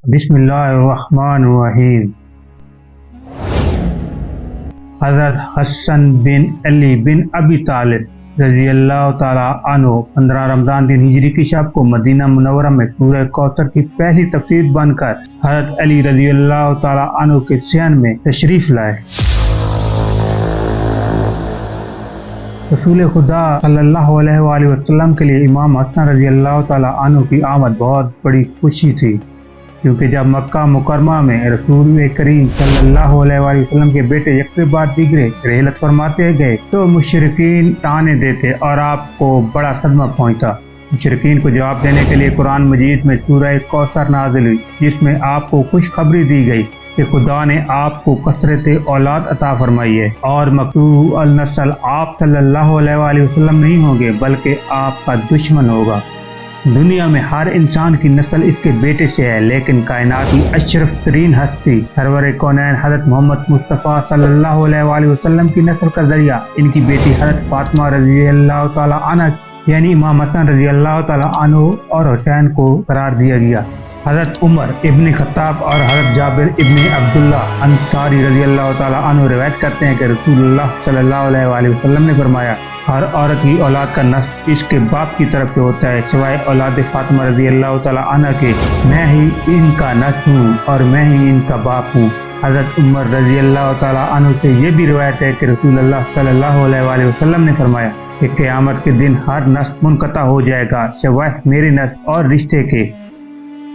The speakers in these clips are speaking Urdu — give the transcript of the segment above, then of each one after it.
بسم اللہ الرحمن الرحیم۔ حضرت حسن بن علی بن ابی طالب رضی اللہ تعالی عنہ 15 رمضان دن ہجری کی شب کو مدینہ منورہ میں سورہ کوثر کی پہلی تفسیر بن کر حضرت علی رضی اللہ تعالی عنہ کے صحن میں تشریف لائے۔ رسول خدا صلی اللہ علیہ وآلہ وسلم کے لیے امام حسن رضی اللہ تعالی عنہ کی آمد بہت بڑی خوشی تھی، کیونکہ جب مکہ مکرمہ میں رسول کریم صلی اللہ علیہ وآلہ وسلم کے بیٹے یک کے بعد دیگرے رحلت فرماتے گئے تو مشرکین طعنے دیتے اور آپ کو بڑا صدمہ پہنچا۔ مشرکین کو جواب دینے کے لیے قرآن مجید میں سورہ کوثر نازل ہوئی، جس میں آپ کو خوشخبری دی گئی کہ خدا نے آپ کو کثرت اولاد عطا فرمائی ہے اور مقطوع النسل آپ صلی اللہ علیہ وآلہ وسلم نہیں ہوں گے بلکہ آپ کا دشمن ہوگا۔ دنیا میں ہر انسان کی نسل اس کے بیٹے سے ہے، لیکن کائنات کی اشرف ترین ہستی سرور کونین حضرت محمد مصطفیٰ صلی اللہ علیہ وآلہ وسلم کی نسل کا ذریعہ ان کی بیٹی حضرت فاطمہ رضی اللہ تعالی عنہ یعنی امام حسن رضی اللہ تعالی عنہ اور حسین کو قرار دیا گیا۔ حضرت عمر ابن خطاب اور حضرت جابر ابن عبداللہ انصاری رضی اللہ تعالی عنہ روایت کرتے ہیں کہ رسول اللہ صلی اللہ علیہ وآلہ وسلم نے فرمایا، ہر عورت کی اولاد کا نسب اس کے باپ کی طرف سے ہوتا ہے سوائے اولاد فاطمہ رضی اللہ تعالی عنہ کے، میں ہی ان کا نسب ہوں اور میں ہی ان کا باپ ہوں۔ حضرت عمر رضی اللہ تعالی عنہ سے یہ بھی روایت ہے کہ رسول اللہ صلی اللہ علیہ وآلہ وسلم نے فرمایا کہ قیامت کے دن ہر نسب منقطع ہو جائے گا سوائے میرے نسب اور رشتے کے۔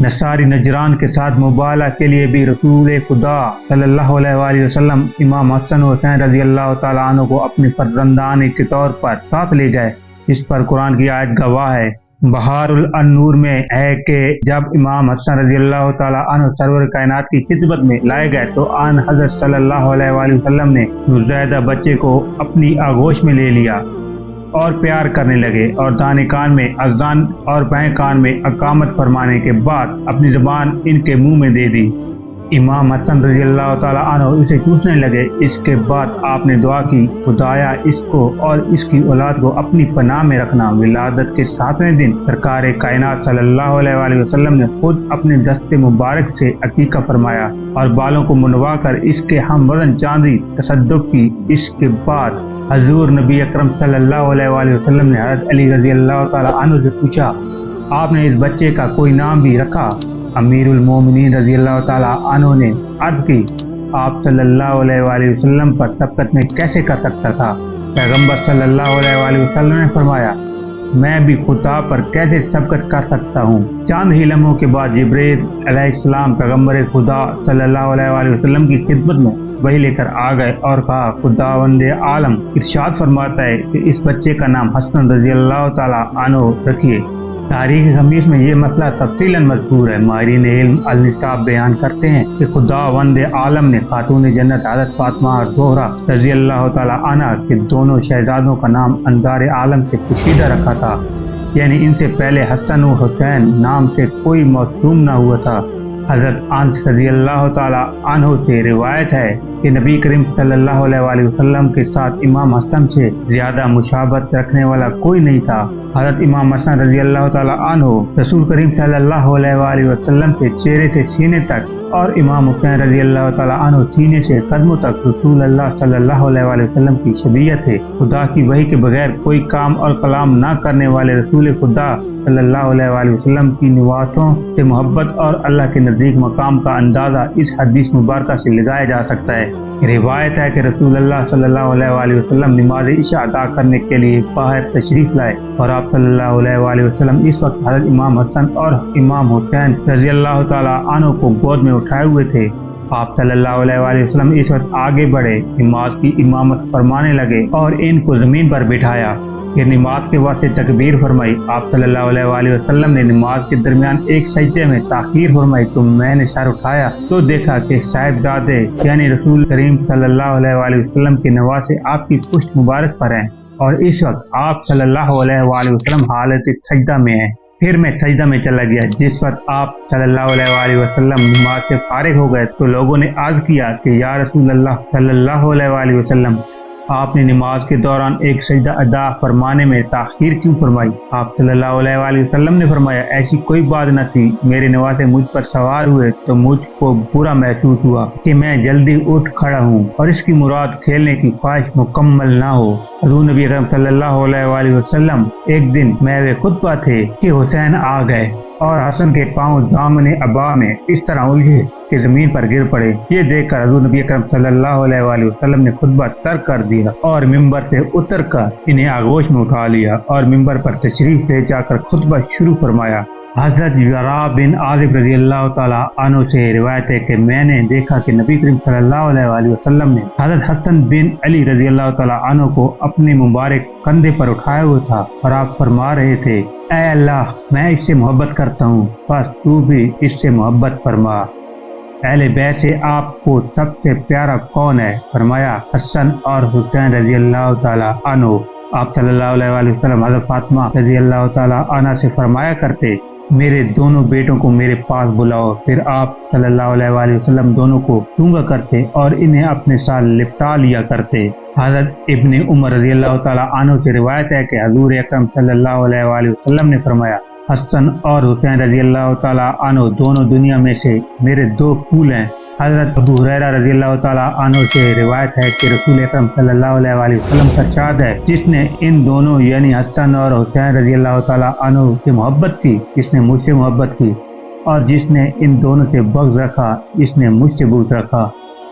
نصاری نجران کے ساتھ مبالغہ کے لیے بھی رسول خدا صلی اللہ علیہ وآلہ وسلم امام حسن و حسین رضی اللہ تعالی عنہ کو اپنے فرزندان کے طور پر ساتھ لے گئے۔ اس پر قرآن کی آیت گواہ ہے۔ بہار النور میں ہے کہ جب امام حسن رضی اللہ تعالی عنہ سرور کائنات کی خدمت میں لائے گئے تو آن حضرت صلی اللہ علیہ وآلہ وسلم نے نوزائیدہ بچے کو اپنی آغوش میں لے لیا اور پیار کرنے لگے اور دائیں کان میں اذان اور بائیں کان میں اقامت فرمانے کے بعد اپنی زبان ان کے منہ میں دے دی۔ امام حسن رضی اللہ تعالی عنہ اسے چوسنے لگے۔ اس کے بعد آپ نے دعا کی، خدایا اس کو اور اس کی اولاد کو اپنی پناہ میں رکھنا۔ ولادت کے 7ویں دن سرکار کائنات صلی اللہ علیہ وآلہ وسلم نے خود اپنے دست مبارک سے عقیقہ فرمایا اور بالوں کو منڈوا کر اس کے ہم وزن چاندی تصدق کی۔ اس کے بعد حضور نبی اکرم صلی اللہ علیہ وآلہ وسلم نے حضرت علی رضی اللہ تعالی عنہ سے پوچھا، آپ نے اس بچے کا کوئی نام بھی رکھا؟ امیر المومنین رضی اللہ تعالی عنہ نے عرض کی، آپ صلی اللہ علیہ وآلہ وسلم پر سبقت میں کیسے کر سکتا تھا؟ پیغمبر صلی اللہ علیہ وآلہ وسلم نے فرمایا، میں بھی خدا پر کیسے سبقت کر سکتا ہوں؟ چند ہی لمحوں کے بعد جبرائیل علیہ السلام پیغمبر خدا صلی اللہ علیہ وآلہ وسلم کی خدمت میں وہی لے کر آ گئے اور کہا، خداوند عالم ارشاد فرماتا ہے کہ اس بچے کا نام حسن رضی اللہ تعالی عنہ رکھیے۔ تاریخ خمیس میں یہ مسئلہ تفصیلاً مذکور ہے۔ ماہرین علم النساب بیان کرتے ہیں کہ خداوند عالم نے خاتون جنت حضرت فاطمہ زہرا رضی اللہ تعالی عنہ کے دونوں شہزادوں کا نام انظار عالم سے پوشیدہ رکھا تھا، یعنی ان سے پہلے حسن و حسین نام سے کوئی موسوم نہ ہوا تھا۔ حضرت انس رضی اللہ تعالی عنہ سے روایت ہے کہ نبی کریم صلی اللہ علیہ وآلہ وسلم کے ساتھ امام حسن سے زیادہ مشابہت رکھنے والا کوئی نہیں تھا۔ حضرت امام حسن رضی اللہ تعالی عنہ رسول کریم صلی اللہ علیہ وآلہ وسلم کے چہرے سے سینے تک اور امام حسین رضی اللہ تعالی عنہ سینے سے قدموں تک رسول اللہ صلی اللہ علیہ وآلہ وسلم کی شبیہت ہے۔ خدا کی وحی کے بغیر کوئی کام اور کلام نہ کرنے والے رسول خدا صلی اللہ علیہ وآلہ وسلم کی نواتوں سے محبت اور اللہ کے نزدیک مقام کا اندازہ اس حدیث مبارکہ سے لگایا جا سکتا ہے۔ روایت ہے کہ رسول اللہ صلی اللہ علیہ وآلہ وسلم نماز عشاء ادا کرنے کے لیے باہر تشریف لائے اور آپ صلی اللہ علیہ وآلہ وسلم اس وقت حضرت امام حسن اور امام حسین رضی اللہ تعالی عنہ کو گود میں اٹھائے ہوئے تھے۔ آپ صلی اللہ علیہ وآلہ وسلم اس وقت آگے بڑھے، نماز کی امامت فرمانے لگے اور ان کو زمین پر بٹھایا۔ پھر نماز کے واسطے تکبیر فرمائی۔ آپ صلی اللہ علیہ وآلہ وسلم نے نماز کے درمیان ایک سجدے میں تاخیر فرمائی تو میں نے سر اٹھایا تو دیکھا کہ صاحبزادے یعنی رسول کریم صلی اللہ علیہ وآلہ وسلم کے نواسے آپ کی پشت مبارک پر ہیں اور اس وقت آپ صلی اللہ علیہ وآلہ وسلم حالت سجدہ میں ہیں۔ پھر میں سجدہ میں چلا گیا۔ جس وقت آپ صلی اللہ علیہ وآلہ وسلم نماز سے فارغ ہو گئے تو لوگوں نے عرض کیا کہ یا رسول اللہ صلی اللہ علیہ وآلہ وسلم، آپ نے نماز کے دوران ایک سجدہ ادا فرمانے میں تاخیر کیوں فرمائی؟ آپ صلی اللہ علیہ وآلہ وسلم نے فرمایا ایسی کوئی بات نہ تھی، میرے نواسے مجھ پر سوار ہوئے تو مجھ کو برا محسوس ہوا کہ میں جلدی اٹھ کھڑا ہوں اور اس کی مراد کھیلنے کی خواہش مکمل نہ ہو۔ حضور نبی اکرم صلی اللہ علیہ وآلہ وسلم ایک دن محو خطبہ تھے کہ حسین آ گئے اور حسن کے پاؤں دامن عبا میں اس طرح الجھے کہ زمین پر گر پڑے۔ یہ دیکھ کر حضور نبی اکرم صلی اللہ علیہ وآلہ وسلم نے خطبہ ترک کر دیا اور ممبر سے اتر کر انہیں آغوش میں اٹھا لیا اور ممبر پر تشریف لے جا کر خطبہ شروع فرمایا۔ حضرت برا بن عازب رضی اللہ تعالیٰ عنہ سے روایت ہے کہ میں نے دیکھا کہ نبی کریم صلی اللہ علیہ وآلہ وسلم نے حضرت حسن بن علی رضی اللہ تعالیٰ عنہ کو اپنے مبارک کندھے پر اٹھائے ہوئے تھا اور آپ فرما رہے تھے اے اللہ میں اس سے محبت کرتا ہوں، بس تو بھی اس سے محبت فرما۔ اہل بیت سے آپ کو سب سے پیارا کون ہے؟ فرمایا حسن اور حسین رضی اللہ تعالیٰ عنہ۔ آپ صلی اللہ علیہ وآلہ وسلم حضرت فاطمہ رضی اللہ تعالیٰ عنہ سے فرمایا کرتے میرے دونوں بیٹوں کو میرے پاس بلاؤ، پھر آپ صلی اللہ علیہ وآلہ وسلم دونوں کو چونگا کرتے اور انہیں اپنے ساتھ لپٹا لیا کرتے۔ حضرت ابن عمر رضی اللہ تعالیٰ عنہ سے روایت ہے کہ حضور اکرم صلی اللہ علیہ وآلہ وسلم نے فرمایا حسن اور حسین رضی اللہ تعالیٰ عنہ دونوں دنیا میں سے میرے دو پھول ہیں۔ حضرت ابو ہریرہ رضی اللہ تعالیٰ عنہ سے روایت ہے کہ رسول اکرم صلی اللہ علیہ وآلہ وسلم کا ارشاد ہے جس نے ان دونوں یعنی حسن اور حسین رضی اللہ تعالیٰ عنہ سے محبت کی جس نے مجھ سے محبت کی، اور جس نے ان دونوں سے بغض رکھا جس نے مجھ سے بغض رکھا۔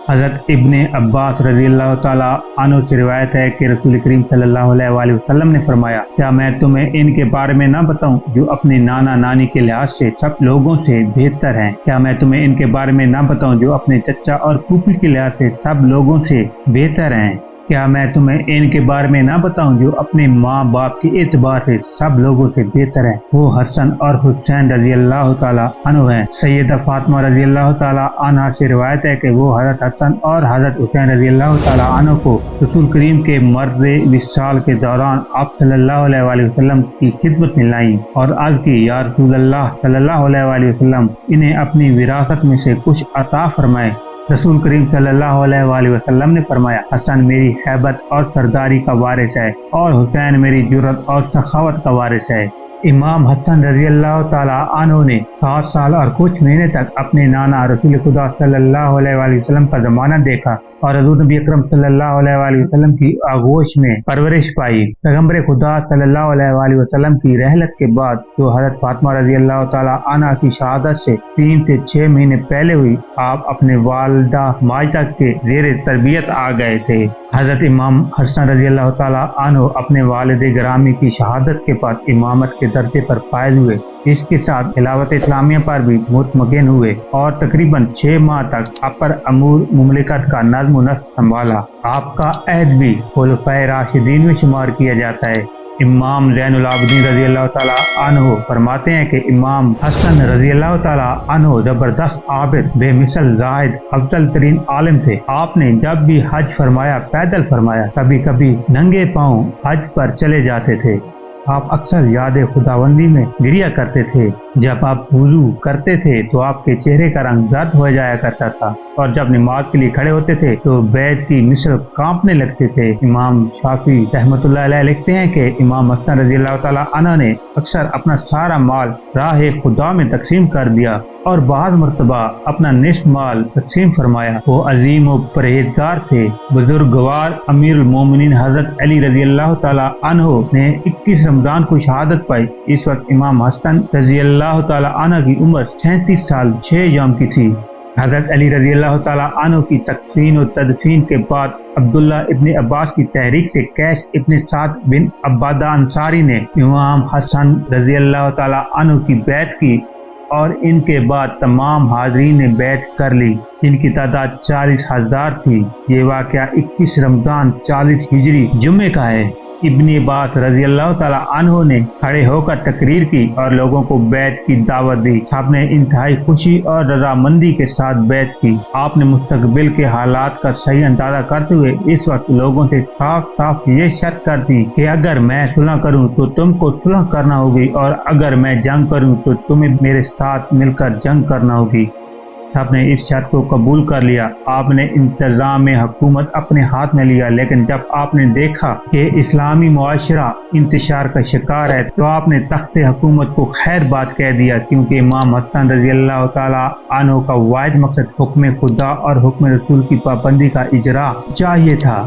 حضرت ابن عباس رضی اللہ تعالیٰ عنہ سے روایت ہے کہ رسول کریم صلی اللہ علیہ وآلہ وسلم نے فرمایا کیا میں تمہیں ان کے بارے میں نہ بتاؤں جو اپنے نانا نانی کے لحاظ سے سب لوگوں سے بہتر ہیں؟ کیا میں تمہیں ان کے بارے میں نہ بتاؤں جو اپنے چچا اور پھوپھی کے لحاظ سے سب لوگوں سے بہتر ہیں؟ کیا میں تمہیں ان کے بارے میں نہ بتاؤں جو اپنے ماں باپ کے اعتبار سے سب لوگوں سے بہتر ہیں؟ وہ حسن اور حسین رضی اللہ تعالیٰ عنہ ہیں۔ سیدہ فاطمہ رضی اللہ تعالیٰ عنہ سے روایت ہے کہ وہ حضرت حسن اور حضرت حسین رضی اللہ تعالیٰ عنہ کو رسول کریم کے مرض وصال کے دوران آپ صلی اللہ علیہ وآلہ وسلم کی خدمت میں لائیں اور عرض کی یا رسول اللہ صلی اللہ علیہ وآلہ وسلم انہیں اپنی وراثت میں سے کچھ عطا فرمائے۔ رسول کریم صلی اللہ علیہ وآلہ وسلم نے فرمایا حسن میری ہیبت اور سرداری کا وارث ہے اور حسین میری جرت اور سخاوت کا وارث ہے۔ امام حسن رضی اللہ تعالیٰ عنہ نے 7 سال اور کچھ مہینے تک اپنے نانا رسول خدا صلی اللہ علیہ وآلہ وسلم کا زمانہ دیکھا اور حضور نبی اکرم صلی اللہ علیہ وآلہ وسلم کی آغوش میں پرورش پائی۔ پیغمبر خدا صلی اللہ علیہ وآلہ وسلم کی رحلت کے بعد جو حضرت فاطمہ رضی اللہ تعالیٰ عنہ کی شہادت سے 3 سے 6 مہینے پہلے ہوئی، آپ اپنے والدہ ماجدہ کے زیر تربیت آ گئے تھے۔ حضرت امام حسن رضی اللہ تعالیٰ عنہ اپنے والد گرامی کی شہادت کے بعد امامت کے درجے پر فائز ہوئے، اس کے ساتھ خلافت اسلامیہ پر بھی مطمئن ہوئے اور تقریباً 6 ماہ تک اپر امور مملکت کا نظم و نسق سنبھالا۔ آپ کا عہد بھی خلفائے راشدین میں شمار کیا جاتا ہے۔ امام زین العابدین رضی اللہ تعالیٰ عنہ فرماتے ہیں کہ امام حسن رضی اللہ تعالیٰ عنہ زبردست عابد، بے مثل زاہد، افضل ترین عالم تھے۔ آپ نے جب بھی حج فرمایا پیدل فرمایا، کبھی کبھی ننگے پاؤں حج پر چلے جاتے تھے۔ آپ اکثر یاد خداوندی میں گریا کرتے تھے۔ جب آپ وضو کرتے تھے تو آپ کے چہرے کا رنگ زرد ہو جایا کرتا تھا اور جب نماز کے لیے کھڑے ہوتے تھے تو بیت کی مثل کانپنے لگتے تھے۔ امام شافعی رحمۃ اللہ علیہ لکھتے ہیں کہ امام حسن رضی اللہ تعالیٰ عنہ نے اکثر اپنا سارا مال راہ خدا میں تقسیم کر دیا اور بعض مرتبہ اپنا نصف مال تقسیم فرمایا۔ وہ عظیم و پرہیزگار تھے۔ بزرگوار امیر المومنین حضرت علی رضی اللہ تعالیٰ عنہ نے 21 رمضان کو شہادت پائی۔ اس وقت امام حسن رضی اللہ تعالیٰ عنہ کی عمر 37 سال 6 یوم کی تھی۔ حضرت علی رضی اللہ تعالیٰ عنہ کی تکفین و تدفین کے بعد عبداللہ ابن عباس کی تحریک سے قیس ابن سعد بن عبادہ انصاری نے امام حسن رضی اللہ تعالیٰ عنہ کی بیعت کی اور ان کے بعد تمام حاضرین نے بیعت کر لی جن کی تعداد 40,000 تھی۔ یہ واقعہ 21 رمضان 40 ہجری جمعے کا ہے۔ ابن عباس رضی اللہ تعالیٰ عنہ نے کھڑے ہو کر تقریر کی اور لوگوں کو بیعت کی دعوت دی۔ سب نے انتہائی خوشی اور رضامندی کے ساتھ بیعت کی۔ آپ نے مستقبل کے حالات کا صحیح اندازہ کرتے ہوئے اس وقت لوگوں سے صاف صاف یہ شرط کر دی کہ اگر میں صلح کروں تو تم کو صلح کرنا ہوگی اور اگر میں جنگ کروں تو تمہیں میرے ساتھ مل کر جنگ کرنا ہوگی۔ آپ نے اس شرط کو قبول کر لیا، آپ نے انتظام حکومت اپنے ہاتھ میں لیا، لیکن جب آپ نے دیکھا کہ اسلامی معاشرہ انتشار کا شکار ہے تو آپ نے تخت حکومت کو خیر بات کہہ دیا، کیونکہ امام حسن رضی اللہ تعالی عنہ کا واحد مقصد حکم خدا اور حکم رسول کی پابندی کا اجرا چاہیے تھا۔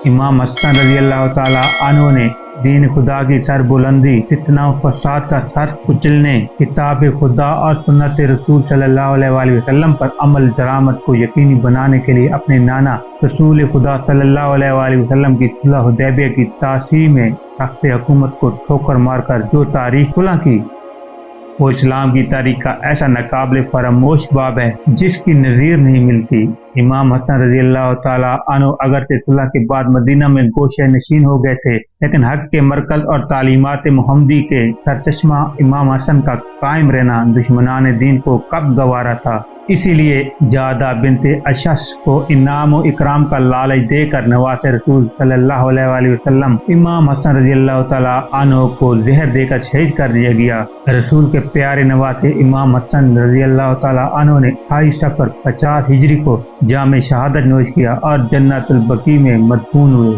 امام حسن رضی اللہ تعالی عنہ نے دین خدا کی سر بلندی، فتنہ و فساد کا سر کچلنے، کتاب خدا اور سنت رسول صلی اللہ علیہ وآلہ وسلم پر عمل درآمد کو یقینی بنانے کے لیے اپنے نانا رسول خدا صلی اللہ علیہ وآلہ وسلم کی صلح حدیبیہ کی تاسیس میں تخت حکومت کو ٹھوکر مار کر جو تاریخ کھلا کی، وہ اسلام کی تاریخ کا ایسا ناقابل فراموش باب ہے جس کی نظیر نہیں ملتی۔ امام حسن رضی اللہ تعالی عنہ اگرچہ صلح کے بعد مدینہ میں گوشہ نشین ہو گئے تھے، لیکن حق کے مرکز اور تعلیمات محمدی کے سرچشمہ امام حسن کا قائم رہنا دشمنان دین کو کب گوارا تھا۔ اسی لیے جادہ بنت اشعث کو انعام و اکرام کا لالچ دے کر نواز رسول صلی اللہ علیہ وآلہ وسلم امام حسن رضی اللہ تعالی عنہ کو زہر دے کر شہید کر دیا گیا۔ رسول کے پیارے نواسے امام حسن رضی اللہ تعالی عنہ نے 28 صفر 50 ہجری کو جام شہادت نوش کیا اور جنت البقیع میں مدفون ہوئے۔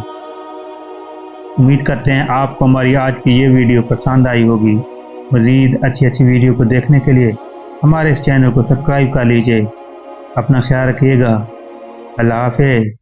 امید کرتے ہیں آپ کو ہماری آج کی یہ ویڈیو پسند آئی ہوگی۔ مزید اچھی ویڈیو کو دیکھنے کے لیے ہمارے اس چینل کو سبسکرائب کر لیجئے۔ اپنا خیال رکھیے گا۔ اللہ حافظ۔